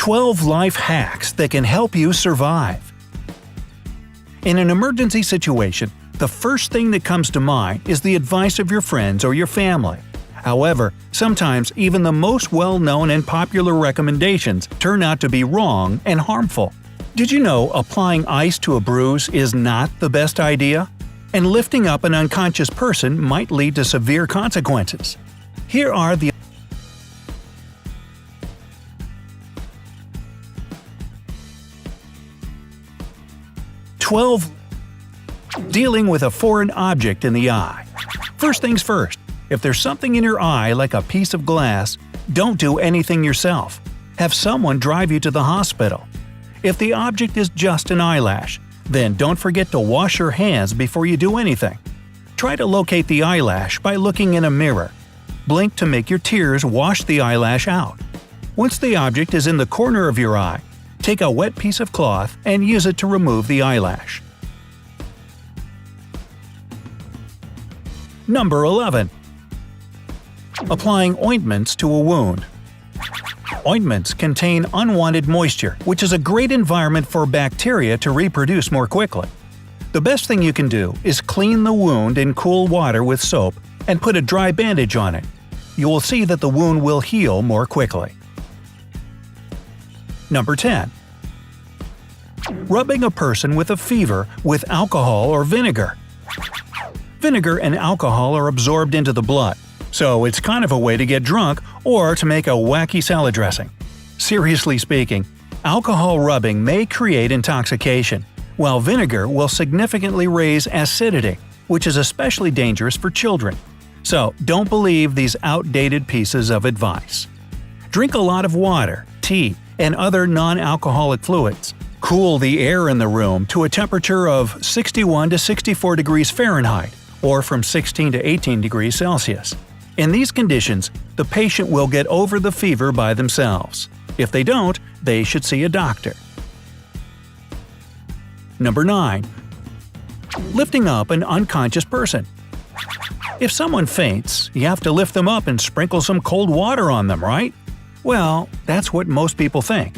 12 life hacks that can help you survive. In an emergency situation, the first thing that comes to mind is the advice of your friends or your family. However, sometimes even the most well-known and popular recommendations turn out to be wrong and harmful. Did you know applying ice to a bruise is not the best idea? And lifting up an unconscious person might lead to severe consequences. Here are the 12. Dealing with a foreign object in the eye. First things first, if there's something in your eye like a piece of glass, don't do anything yourself. Have someone drive you to the hospital. If the object is just an eyelash, then don't forget to wash your hands before you do anything. Try to locate the eyelash by looking in a mirror. Blink to make your tears wash the eyelash out. Once the object is in the corner of your eye, take a wet piece of cloth and use it to remove the eyelash. Number 11. Applying ointments to a wound. Ointments contain unwanted moisture, which is a great environment for bacteria to reproduce more quickly. The best thing you can do is clean the wound in cool water with soap and put a dry bandage on it. You will see that the wound will heal more quickly. Number 10. Rubbing a person with a fever with alcohol or vinegar. Vinegar and alcohol are absorbed into the blood, so it's kind of a way to get drunk or to make a wacky salad dressing. Seriously speaking, alcohol rubbing may create intoxication, while vinegar will significantly raise acidity, which is especially dangerous for children. So don't believe these outdated pieces of advice. Drink a lot of water, tea, and other non-alcoholic fluids. Cool the air in the room to a temperature of 61 to 64 degrees Fahrenheit, or from 16 to 18 degrees Celsius. In these conditions, the patient will get over the fever by themselves. If they don't, they should see a doctor. Number 9. Lifting up an unconscious person. If someone faints, you have to lift them up and sprinkle some cold water on them, right? Well, that's what most people think.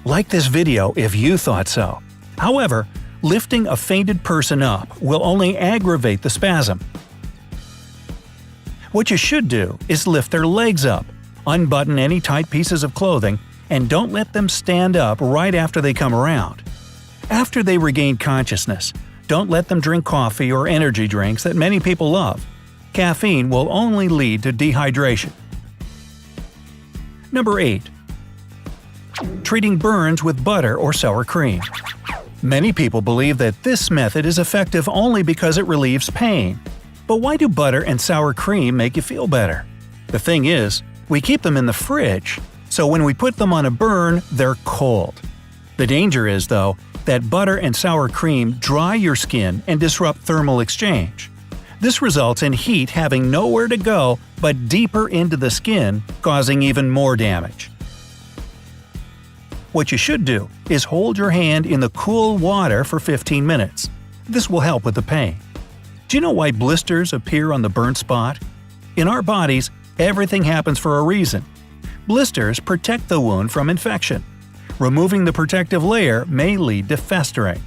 Like this video if you thought so. However, lifting a fainted person up will only aggravate the spasm. What you should do is lift their legs up, unbutton any tight pieces of clothing, and don't let them stand up right after they come around. After they regain consciousness, don't let them drink coffee or energy drinks that many people love. Caffeine will only lead to dehydration. Number 8. Treating burns with butter or sour cream. Many people believe that this method is effective only because it relieves pain. But why do butter and sour cream make you feel better? The thing is, we keep them in the fridge, so when we put them on a burn, they're cold. The danger is, though, that butter and sour cream dry your skin and disrupt thermal exchange. This results in heat having nowhere to go but deeper into the skin, causing even more damage. What you should do is hold your hand in the cool water for 15 minutes. This will help with the pain. Do you know why blisters appear on the burnt spot? In our bodies, everything happens for a reason. Blisters protect the wound from infection. Removing the protective layer may lead to festering.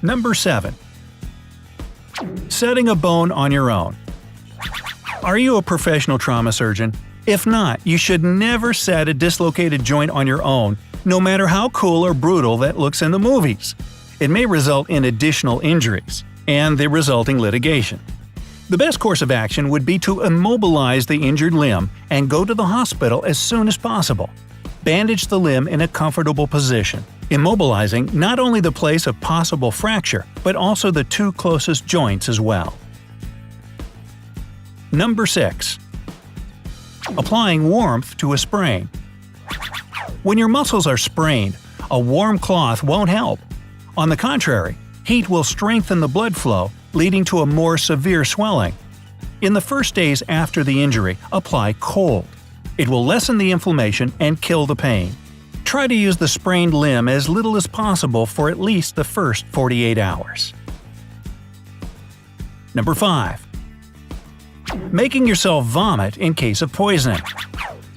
Number 7. Setting a bone on your own. Are you a professional trauma surgeon? If not, you should never set a dislocated joint on your own, no matter how cool or brutal that looks in the movies. It may result in additional injuries and the resulting litigation. The best course of action would be to immobilize the injured limb and go to the hospital as soon as possible. Bandage the limb in a comfortable position, immobilizing not only the place of possible fracture, but also the two closest joints as well. Number 6. Applying warmth to a sprain. When your muscles are sprained, a warm cloth won't help. On the contrary, heat will strengthen the blood flow, leading to a more severe swelling. In the first days after the injury, apply cold. It will lessen the inflammation and kill the pain. Try to use the sprained limb as little as possible for at least the first 48 hours. Number 5. Making yourself vomit in case of poisoning.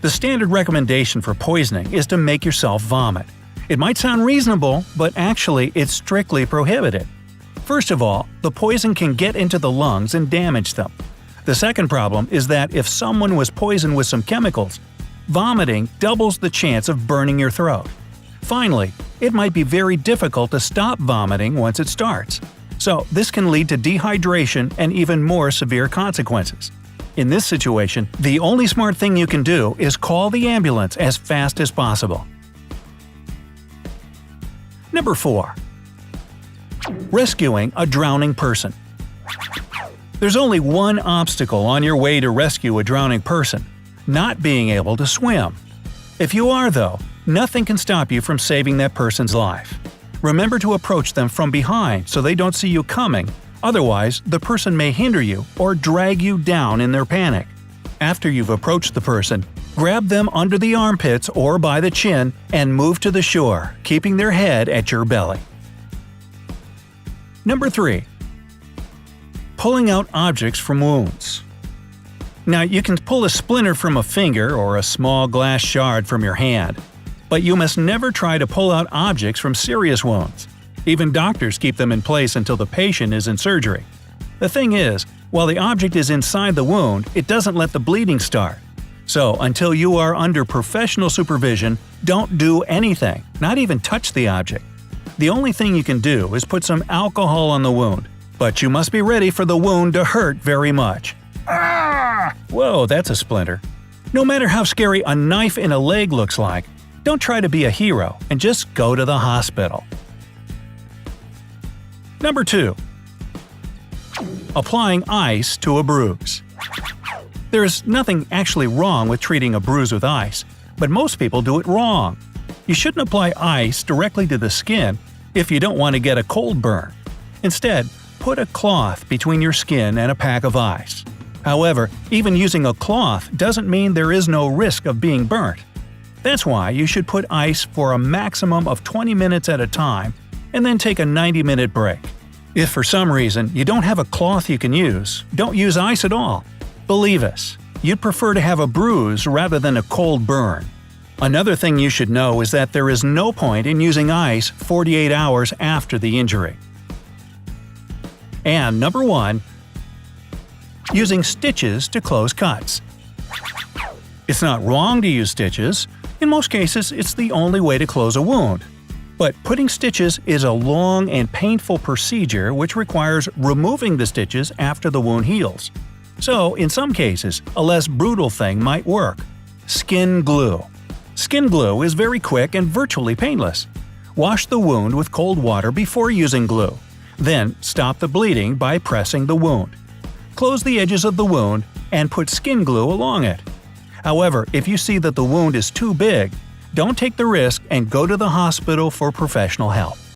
The standard recommendation for poisoning is to make yourself vomit. It might sound reasonable, but actually it's strictly prohibited. First of all, the poison can get into the lungs and damage them. The second problem is that if someone was poisoned with some chemicals, vomiting doubles the chance of burning your throat. Finally, it might be very difficult to stop vomiting once it starts. So this can lead to dehydration and even more severe consequences. In this situation, the only smart thing you can do is call the ambulance as fast as possible. Number 4. Rescuing a drowning person. There's only one obstacle on your way to rescue a drowning person: not being able to swim. If you are, though, nothing can stop you from saving that person's life. Remember to approach them from behind so they don't see you coming, otherwise the person may hinder you or drag you down in their panic. After you've approached the person, grab them under the armpits or by the chin and move to the shore, keeping their head at your belly. Number 3. Pulling out objects from wounds. Now, you can pull a splinter from a finger or a small glass shard from your hand, but you must never try to pull out objects from serious wounds. Even doctors keep them in place until the patient is in surgery. The thing is, while the object is inside the wound, it doesn't let the bleeding start. So, until you are under professional supervision, don't do anything, not even touch the object. The only thing you can do is put some alcohol on the wound, but you must be ready for the wound to hurt very much. Ah! Whoa, that's a splinter. No matter how scary a knife in a leg looks like, don't try to be a hero and just go to the hospital. Number 2. Applying ice to a bruise. There is nothing actually wrong with treating a bruise with ice, but most people do it wrong. You shouldn't apply ice directly to the skin if you don't want to get a cold burn. Instead, put a cloth between your skin and a pack of ice. However, even using a cloth doesn't mean there is no risk of being burnt. That's why you should put ice for a maximum of 20 minutes at a time and then take a 90-minute break. If for some reason you don't have a cloth you can use, don't use ice at all. Believe us, you'd prefer to have a bruise rather than a cold burn. Another thing you should know is that there is no point in using ice 48 hours after the injury. And number 1. Using stitches to close cuts. It's not wrong to use stitches. In most cases, it's the only way to close a wound. But putting stitches is a long and painful procedure which requires removing the stitches after the wound heals. So, in some cases, a less brutal thing might work. Skin glue. Skin glue is very quick and virtually painless. Wash the wound with cold water before using glue. Then, stop the bleeding by pressing the wound. Close the edges of the wound and put skin glue along it. However, if you see that the wound is too big, don't take the risk and go to the hospital for professional help.